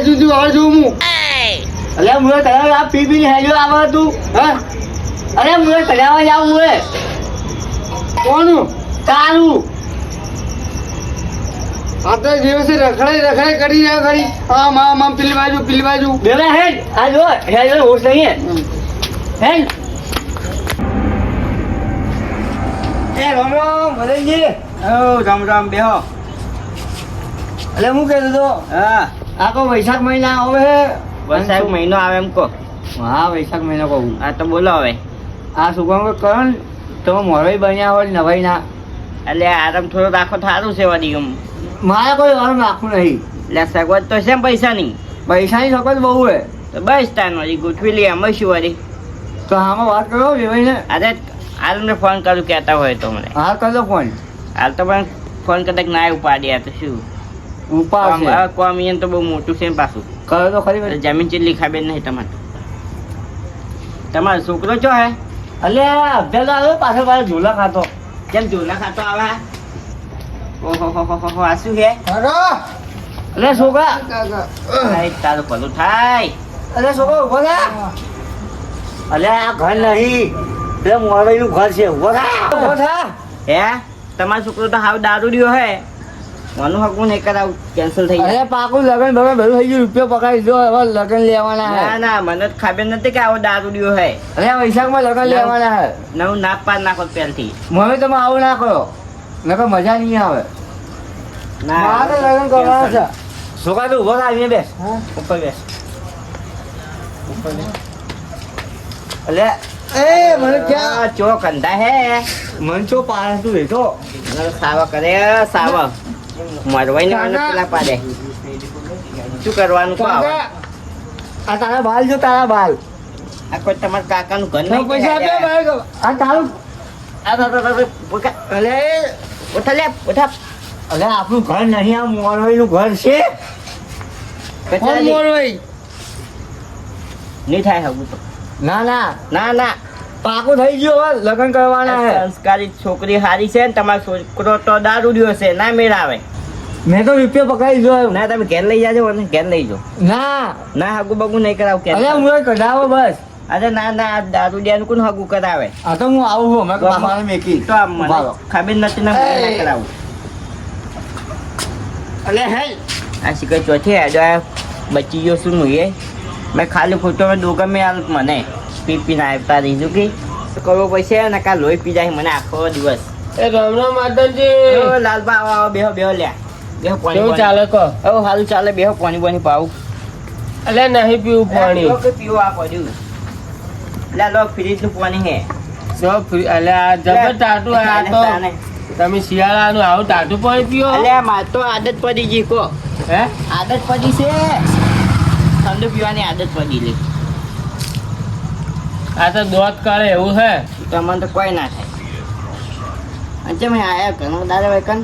હજુ તું હવે જોઉં હું અલે મુએ તળાવ આ પી પી હેજો આવે તું હા અરે મુએ તળાવ જાવ મુએ કોનું તારું આ તો દિવસે રખડાઈ કરી રહ્યા ખરી આમ પેલી બાજુ બેલા હેડ આ જો હેજો હોશ નહીં હેડ એ રામ રામ મદનજી રામ બેહો. અલે હું કહેતો તો હા આ તો વૈશાખ મહિના આવે વરસાદ મહિનો આવે એમ કહો. હા વૈશાખ મહિનો કહું હા તો બોલો હવે. આ શું કહું કરો ને તમે મોરવાઈ બન્યા હોય નવાઈ ના એટલે આરામ થોડો રાખો સારું છે વળી એમ. મારે કોઈ વાર નાખવું નહીં એટલે સગવડ તો છે ને પૈસાની. પૈસાની સગવડ બહુ હે તો બસ તાન વળી ગોઠવી લઈએ અમે શું વળી. તો આમાં વાત કરો વેવાઈને અરે હાલ મને ફોન કરું કહેતા હોય તો મને. હા કરજો ફોન હાલ તો પણ ફોન કદાચ ના ઉપાડ્યા તો શું ઉપાડ છે કોમ અહીંયા તો બહુ મોટું છે ને પાછું. કરો તો ખરી વાર. જમીન ચેટલી ખબર નહીં તમારે. તમારો છોકરો ચો હે અલે અભ્યાસ આવ્યો પાછળ પાછળ ઝૂલા ખાતો કેમ ઝૂલા ખાતો આવે? ઓહો આ શું છે? અલે છોકરા થાય તારું ભલું થાય. અલે છોકરા ઉભો થા અલે આ ઘર નહીં એટલે મોરવાઈનું ઘર છે ઉભો થા હે તમારો છોકરો તો હાવ દારૂડિયો હે. મનું હકું નહીં કરાવું કેન્સલ થઈ જાય. અરે પાકું લગન ભગન બધું થઈ ગયું રૂપિયો પકડી દો હવે લગન લેવાના હે ના મને તો ખબર નથી કે આવો દારૂડિયો હે. અરે વૈશાખમાં લગન લેવાના હે નવું ના પાડ નાખો પહેલથી. મમ્મી તમે આવું ના કરો નકર મજા નહીં આવે મારે લગન કરવાના છે છોકરા તું ઉભો થા અહીંયા બેસ ઉપર બેસ. અલે એ મને ક્યાં ચો કંધા હે મન ચો પાડે તું બેઠો સાવા કરે સાવા મરવાઈ ને પેલા પાડે. શું કરવાનું કહો હવે? આ તારા બાલ જો તારા બાલ આ કોઈ તમારા કાકાનું ઘર તો પૈસા આપે નહીં. ભાઈ આ તારું અલે ઉઠા લે ઉઠા. અલે આપણું ઘર નહીં આ મોરવાઈનું ઘર છે કોણ મોરવાઈ નહીં થાય હગું તો. ના ના ના પાકું થઈ ગયું હવે લગન કરવાના હે સંસ્કારી છોકરી હારી છે ને તમારો છોકરો તો દારૂડિયો છે ના મેળ આવે. મેં તો રૂપિયો પકડી જોયો ના તમે ઘેર લઈ જાજો ને ઘેર લઈ જાઓ. ના ના હગું બગું નહીં કરાવ કે. અરે હું કઢાવો બસ અરે ના દારૂડિયાનું કોણ હગું કરાવે? આ તો હું આવું છું મેં બાપાને મેકી તો આમ મને ભાલો. ખબર નથી ને મને ના કરાવું. અલે હે આ શીખર ચોથી હેડો બચી ગયો શું હું એ મેં ખાલી ફોટો મેં દોગા મેં આલ મને પીને આવતા રહીશું કે કરવો પૈસા ને કાલ લોહી પી જાય મને આખો દિવસ. એ રામ રામ માતાજી ઓ લાલબા આવો બેહો લ્યા બેહો પાણી કેવું ચાલે કહો ઓ હાલું ચાલે બેહો પાણી પાવું. અલે નહીં પીવું પાણી પીવું આ પડ્યું લે લો ફ્રીજ નું પાણી હે. અલે આ જબર ટાટું આ તો તમે શિયાળાનું આવું ટાટું પાણી પીઓ અલે માર તો આદત પડી ગઈ કો. હે આદત પડી છે ઠંડુ પીવાની આદત પડી લે. આ તો દોત કાઢે એવું હે તમને તો કોઈ ના થાય. અચ્છા મેં આયા ઘણો દાદા વેકન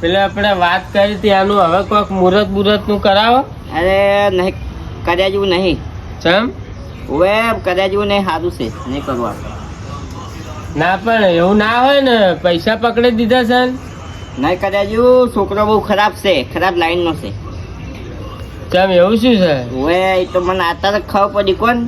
પેલે આપણે વાત કરી હતી આનું હવે કોઈક મુહૂર્ત નું કરાવો અરે નહીં કર્યા જેવું નહીં. ચમ હવે કર્યા જેવું નહીં સારું છે નહીં કરવું આપણે. ના પણ એવું ના હોય ને પૈસા પકડી દીધા છે ને. નહીં કર્યા જેવું છોકરો બહુ ખરાબ છે ખરાબ લાઈન નો છે. ચમ એવું શું છે હવે એ તો મને અત્યારે ખબર પડી કોણ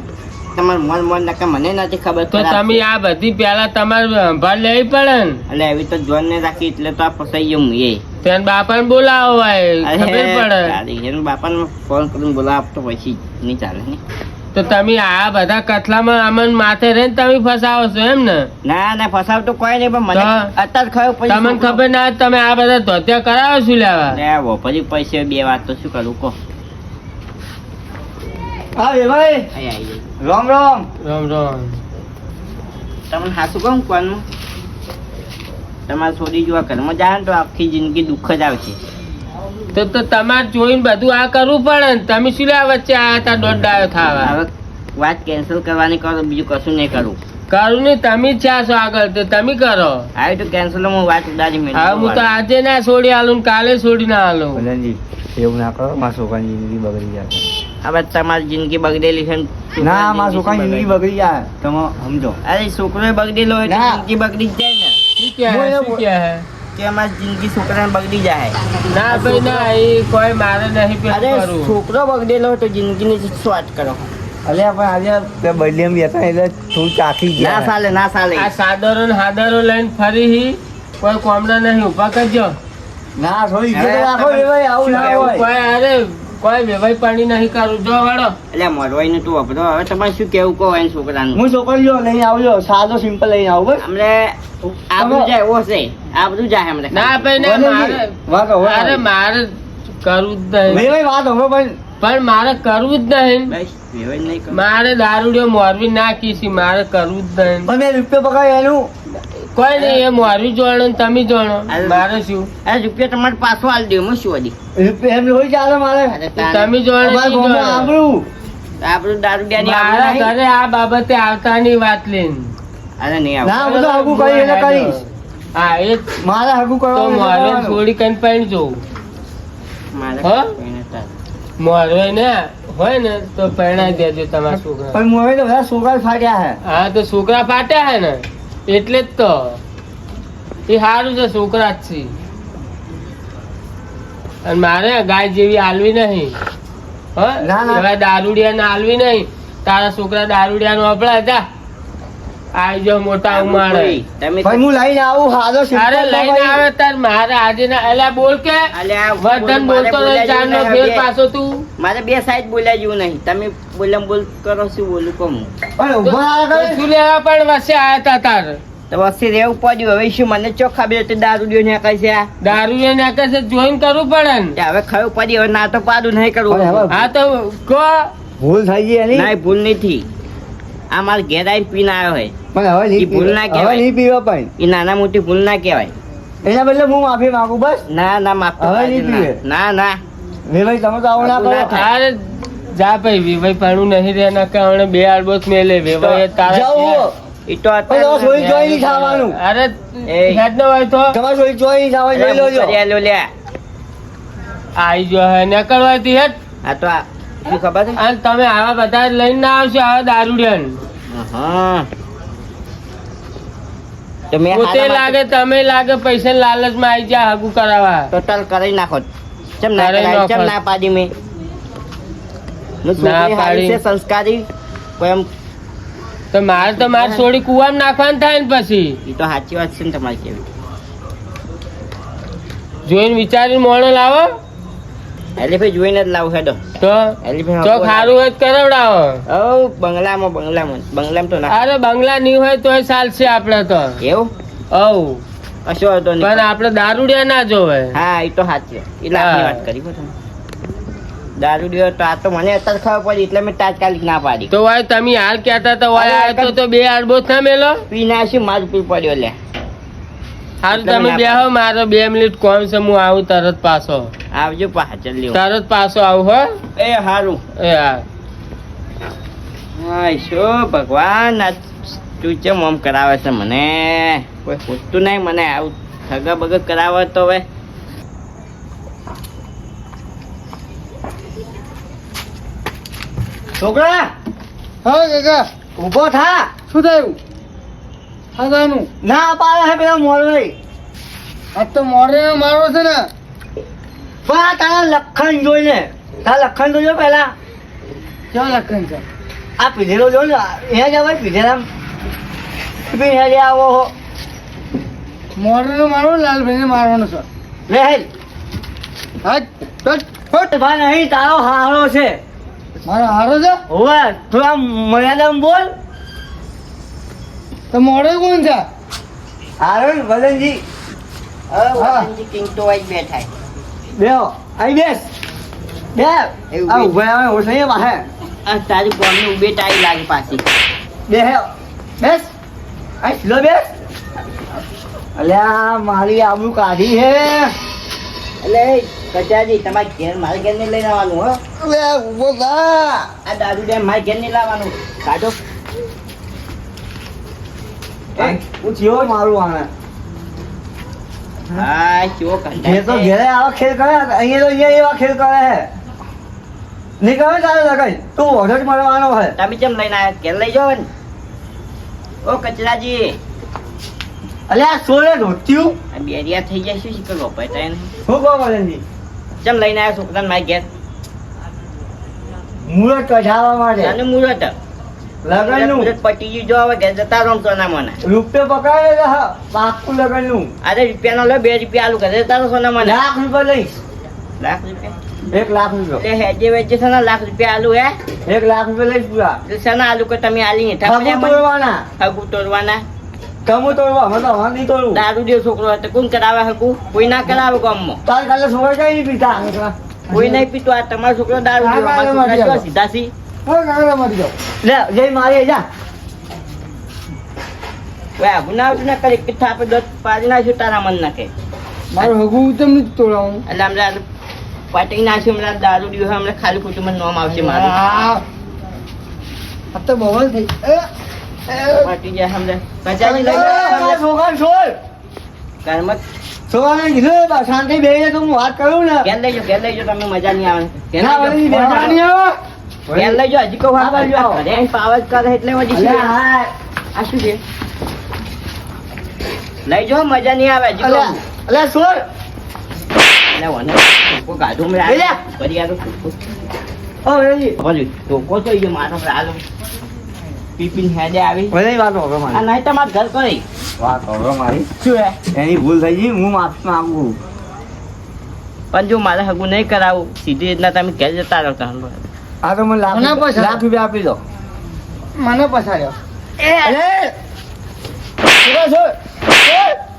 તમારું મન નકા મને નથી ખબર. તો તમે આ બધી પેલા તમારે સંભાળ લેવી પડે ને. એટલે એવી તો જોન ને રાખી એટલે તો આ ફસાઈ ગયું હું એ. તેન બાપાને બોલાવો ભાઈ ખબર પડે એનું બાપાને ફોન કરીને બોલાવ તો પછી નહીં ચાલે ને. તો તમે આ બધા કથલામાં અમન માથે રહીને તમે ફસાવો છો એમ ને. ના ફસાવ તો કોઈ નહીં પણ મને અત્યારે ખબર પડી. તમને ખબર ના હોય તમે આ બધા ધોતિયા કરાવો શું લેવા લેવો પછી પૈસા બે વાત તો શું કરું કહો. હા ભાઈ આઈ રામ રામ રામ રામ તમને હાસું કહું કોનું તમારે છોડી જોવા ઘરમાં જાય ને તો આખી જિંદગી દુઃખ જ આવશે. તો તમારે જોઈને બધું આ કરવું પડે ને. તમે શું લે વચ્ચે આ હતા દોઢ ડાયો થાવા હવે વાત કેન્સલ કરવાની કરો બીજું કશું નહીં કરું. કરું નહીં તમે જ છો આગળ તો તમે કરો. આવી તો કેન્સલ હું વાત ઉડાડી મેં. હા હું તો આજે ના છોડી આલું ને કાલે છોડી ના આલું. મદનજી એવું ના કરો મારા છોકરાની જિંદગી બગડી જાય હવે તમારી જિંદગી બગડેલી છે ને ના મારા છોકરાની જિંદગી બગડી જાય તમે સમજો અરે છોકરો બગડેલો હોય તો ના. જિંદગી બગડી જ જાય ને. શું કહે હે? શું કહે હે? કે અમારી જિંદગી છોકરાને બગડી જાય. ના ભાઈ ના, એ કોઈ મારે નહીં પેલું અરે કરવું. છોકરો બગડેલો હોય તો જિંદગીની શું વાત કરો? અલ્યા પણ આજે બર્થડે માં બેઠા એટલે થોડું ચાખી ના ગયા. ચાલે ના ચાલે. આ સાદરો ને હાદરો લઈને ફરી હી કોઈ કોમના નહીં ઊભા કરજો. ના થોડી ઇજ્જત રાખો રે ભાઈ, આવું ના હોય. કોઈ અરે કોઈ વેવાઈ પાણી નહીં કરું જો વાળો. એટલે મોરવાઈને તું અભરો. હવે તમારે શું કેવું કહો એને છોકરાનું? હું છોકરીઓ લઈને આવજો, સાદો સિમ્પલ લઈને આવું બસ. અમને આબરું જાય એવો છે, આબરું જાય અમને. ના ભાઈ ના, મારે વાત હવે અરે મારે કરવું જ નહીં. ભાઈ વાત હવે ભાઈ. પણ મારે કરવું જ નહીં. બસ વેવાઈ નહીં કરો. મારે દારૂડિયો મોરવી નાખી છે, મારે કરવું જ નહીં. પણ મેં રૂપિયો પકડાય એનું. કોઈ નહીં, એ મોરવી જોડો ને તમે જોડો, મારે શું? અરે રૂપિયા તમારે પાછો આલી દે, હું શું વળી? રૂપિયો એમ હોય ચાલે મારે. અરે તારે તમે જોડો અમારા નહીં ગામમાં જોડો. આબરૂ. આબરું દારૂડિયાની મારા આબરું નહીં. ઘરે આ બાબતે આવતાની વાત લઈને. અરે નહીં આવું. ના બધું હગું કરી એટલે કરીશ. હા એ જ મારે હગું તો કરવાનું મોરવે કરવાનું. થોડી કઈ પણ જોઉં. મારે હા? કોઈને તારે. મોરવે ને હોય ને તો પરણાઈ દેજો તમારા છોકરા. પણ મોરે તો બધા છોકરા જ ફાટ્યા હે. હા તો છોકરા ફાટ્યા હે ને એટલે જ તો એ સારું છે, છોકરા જ છે. અને મારે ગાય જેવી આલવી નહીં. ના, ના. એવા દારૂડિયા ને આલવી નહીં. તારા છોકરા દારૂડિયા નો અપડા હતા. આવી જો મોટા ઉમાડે. તમે ભાઈ હું લઈને આવું સાદો સિમ્પલ અરે લઈને આવે તાર મારે આજે ના એલા બોલ કે અલ્યા, વર્ધન બોલતો મારે રહે ચાર નો બોલ્યા ફેર જેવું પાછો તું. મારે બે સાઈડ બોલ્યા જેવું નહીં. તમે બોલમ બોલ કરો, શું બોલું કહું? પણ ઊભા ના તો કરે. શું લેવા પણ વચ્ચે આયા તા તાર તો વસ્તી રહેવું પડ્યું. હવે શું મને ચો ખબર હતી દારૂડિયો ને કહે છે આ? દારૂ ને નાખે જોઈન કરવું પડે ને. તે હવે ખબર પડી. હવે ના તો પાડું નહીં કરવું. પણ હવે- હા તો કહો. ભૂલ થઈ ગઈ એની. ના, એ ભૂલ નથી. આ મારે ઘેર આવીને પીને આવ્યો હોય. પણ હવે ઈ નહીં ભૂલ ના પીવા. હવે કહેવાય. નહીં પીવા પણ. એ નાના મોટી ભૂલ ના કહેવાય. એના બદલે હું માફી માંગુ બસ. ના ના માફ તો હવે કરજો નહીં ના. પીવે. ના ના ભાઈ તમે તો આવું ના આવું ના કરો. થાય. અરે જા ભાઈ વિભાઈ પાણું નહીં રે ના કારણે બે આડબોસ મેલે વેવાય તારા જાઓ. એ તો પણ અત્યારે સોઈ જોઈ નહીં ખાવાનું. અરે એ. હેડ નો હોય તો તમારે સોઈ જોઈ નહીં ખાવાનું જોઈ અલ્યા, લેજો. હું કરી આલ્યો લ્યા. આઈ જો હે ને કરવાથી હેડ. આ તો આ શું ખબર છે? અને તમે આવા બધા લઈને ના આવશો આવા દારૂડિયા હા. તો મેં પોતે હારા લાગે તમે લાગે પૈસા લાલચમાં આવી જાય હગું કરાવવા. ટોટલ કરી નાખો. ચમ ના કરી કરાય? નાખો. ચમ ના પાડી મેં? નું છોકરી ના હારી પાડી. છે, સંસ્કારી. કોઈ એમ તો મારે છોડી કુવામાં નાખવાનું થાય ને પછી એ તો સાચી વાત છે ને તમારી કેવી. જોઈને વિચારીને મોણો લાવો એલિફેન્ટ જોઈને જ લાવું હેડો. તો એલિફેન્ટ તો ખારું હોય તો કરાવડાવો. બંગલામાં તો ના. અરે બંગલા નહીં હોય તોય ચાલશે આપડે તો. એવું હવ કશો હતો પણ નહીં. આપડે દારૂડિયા ના જોવે. હા એ તો સાચી વાત. એ લાખની હા. વાત કરી હો તમે. દારૂ દીવો તો આ તો મને અત્યારે ખબર પડી એટલે મેં તાત્કાલિક ના પાડી. તો ભાઈ તમે હાલ કહેતા તો વાય અરે, આવ્યો તો બે આડબોસ ના મેલો. પી ના શું મારું પી પડ્યો લે. હારું એટલે તમે ના બેહો, મારે 2 મિનિટ કોમ છે, હું આવું તરત પાછો. આવજો પાછળ લ્યો. તરત પાછો આવું હો. એ હારું. એ હા હાય શું ભગવાન આ તું ચમ આમ કરાવે છે મને? કોઈ પૂછતું નહીં મને. આવું ઠગા બગા કરાવે તો હવે છોકરા હા કાકા. ઊભો થા. શું થયું? ખાવાનું ના પાડે હે પેલા મોરવાઈ. આ તો મોરે મારો છે ને. પણ આ તારા લખણ જોઈને તારા લખણ તો જો પેલા. ક્યાં લખન છે? આ પીધેલો જો ને અહીંયા જ આવે પીધેલા પીધે આવો હો. મોરે મારો લાલભાઈ ને મારવાનો છે. લે હેલ. હા હટ ભાઈ નહીં તારો હારો છે. મારો હારો છે. હોવે થોડા મર્યાદામાં બોલ. તો મોરે કોણ છે? હારો ને વદનજી. હા. વદનજી કિંગ તો આઈ બેઠા. બેહો આઈ બેસ. બે એવું આ બે. ઉભા આવે ઓછાઈ વાહે. આ તારી બોલની ઉભી ટાઈ લાગી પાછી. બે બેસ. આઈ લો બેસ. અલ્યા મારી આબરૂ કાઢી હે. એટલે કચાજી તમારે ઘેર મારે ઘેર નહીં લઈને આવવાનું હો. અલે ઉભો થા. આ દારૂ ડેમ મારે ઘેર નહીં લાવવાનું. કાઢો. હું થયો મારું આને. હા ચો ઘેર તો ઘેરે આવા ખેલ કરે, અહીંયા તો અહીંયા એવા ખેલ કરે હે. નહીં કરે તારે લગાઈ તું ઓઢો જ મળવાનો હે. તમે કેમ લઈને આવ્યા? ઘેર લઈ જાઓ ને. ઓ કચરાજી અલે આ સોરે રોટ્યું આ બેરિયા થઈ જાય શું શીખર વપાયતા એને શું કહો મને ચમ લઈને આવ્યા છોકરાને મારી ઘેર મુરત કઢાવવા માટે અને મુરત લગનનું મુરત પટી ગયું જો હવે ઘેર જતા રહો સોના મને રૂપિયો પકડાય હા પાકું લગનનું અરે રૂપિયાનો લો 2 રૂપિયા આલુ ઘરે જતા રહો સોના મને લાખ રૂપિયા લઈશ લાખ રૂપિયા 1 લાખ રૂપિયા એટલે હેજે વેજે છે ને લાખ રૂપિયા આલુ હે 1 લાખ રૂપિયા લઈશ પૂરા એટલે શેના આલુ કે તમે આલી હેઠા ખગું તોડવાના હગુ તોડવાના કમું તોડવા મને તો નહીં તોડવું દારૂ દેવ છોકરો હતો કોણ કરાવે હગુ કોઈ ના કરાવે ગામમાં તાર કાલે છોકરા કઈ નહીં પીતા કોઈ નહીં પીતો આ તમારો છોકરો દારૂ દેવ હા, અમારો કાલે છોકરા મરી કેવા સીધા સી લે જઈ મારી જા ઓય આગુ ના આવતું ના કરે કે થાપે દોત પાડી નાખ્યો તારા મન નાખે મારું હગું તમને જ તોડાવું. એટલે હમણાં પાટી નાખ્યું હમણાં દારૂ દેવ હમણાં ખાલી ખોટું મને નામ આવશે મારું આ તો બવાલ થઈ. પાટી જાય હમણાં કચાજી લઈ લે છોકરા છોડ ઘરમાં છોકરાને કીધું બા, શાંતિ બેહીને તો હું વાત કરું ને ઘેર લઈ જો તમે મજા નહીં આવે ઘેર ના, લઈ વળી જાઓ. બેહવાની આવે. ઘેર લઈ જાઓ, હજી કહું હા, બાજુ આવો. ઘરે આવીને પાવર કરે એટલે વળી અલે શું? હા આ શું છે લઈ જાઓ મજા નહીં આવે હજી કહું. અલે છોડ એટલે વને ટોકો કાઢું મેં લઈ લે. ફરી આ તો ટોકો. ઓ વેલી ભલે, ટોકો તો ઈ મારો હાલો પીપીને હેડે આવી વેલી વાત હોવે આ મારી નહીં તમારે ઘર કરી વાત હોવે મારી શું હે એની ભૂલ થઈ ગઈ હું માફી માંગુ પણ જો મારે હગું નહીં કરાવું સીધી રીતના તમે ઘેર જતા રહો તમે. આ તો મને લાખ મને પૈસા. લાખ રૂપિયા આપી દો મને પછાડ્યો. અલે છોકરા છોડ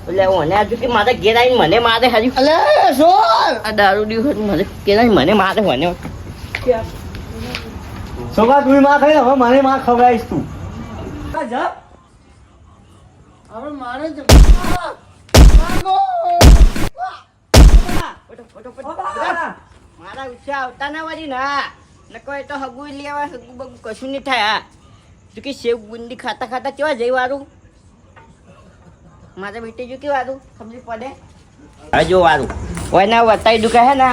એટલે મને આજુ કે મારે ઘેર આવીને મને મારે હજી અલે છોડ આ દારૂ ડી મને ઘેર આવીને મને મારે મને છોકરા તું માં ખાઈ હવે મને માં ખવડાવીશ તું જા હવે મારે જ મારા ઉત્સાહ આવતા ના વળી ના નકો એ તો હગું લેવા હગું બગું કશું નહીં થાય હા તું કે સેવ ગુંદી ખાતા ખાતા કેવા જઈ વારું મારે બેટી જો કે વારું ખબર પડે હવે જો વારું ઓય ના વતાઈ દુખે હે ને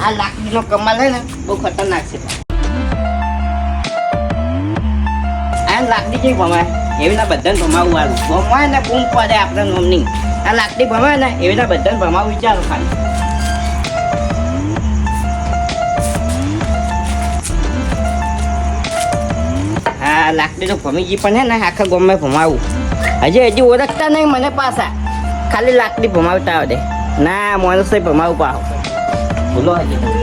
આ લાકડીનો કમાલ હે ને બહુ ખતરનાક છે આ લાકડી કઈ ભમાય એવી ના બધાને ભમાવું વારું ભમાય ને બૂમ પડે આપણે નોમની આ લાકડી ભમાય ને એવી ના બધાને ભમાવું વિચારો ખાલી આ લાકડી તો ભમીજી પણ હે ને આખા ગામમાં ભમાવું હજી ઓળખતા નહીં મને પાછા ખાલી લાકડી ભમાવતા આવડે ના માણસ ભમાવું પાવ ભૂલો હજી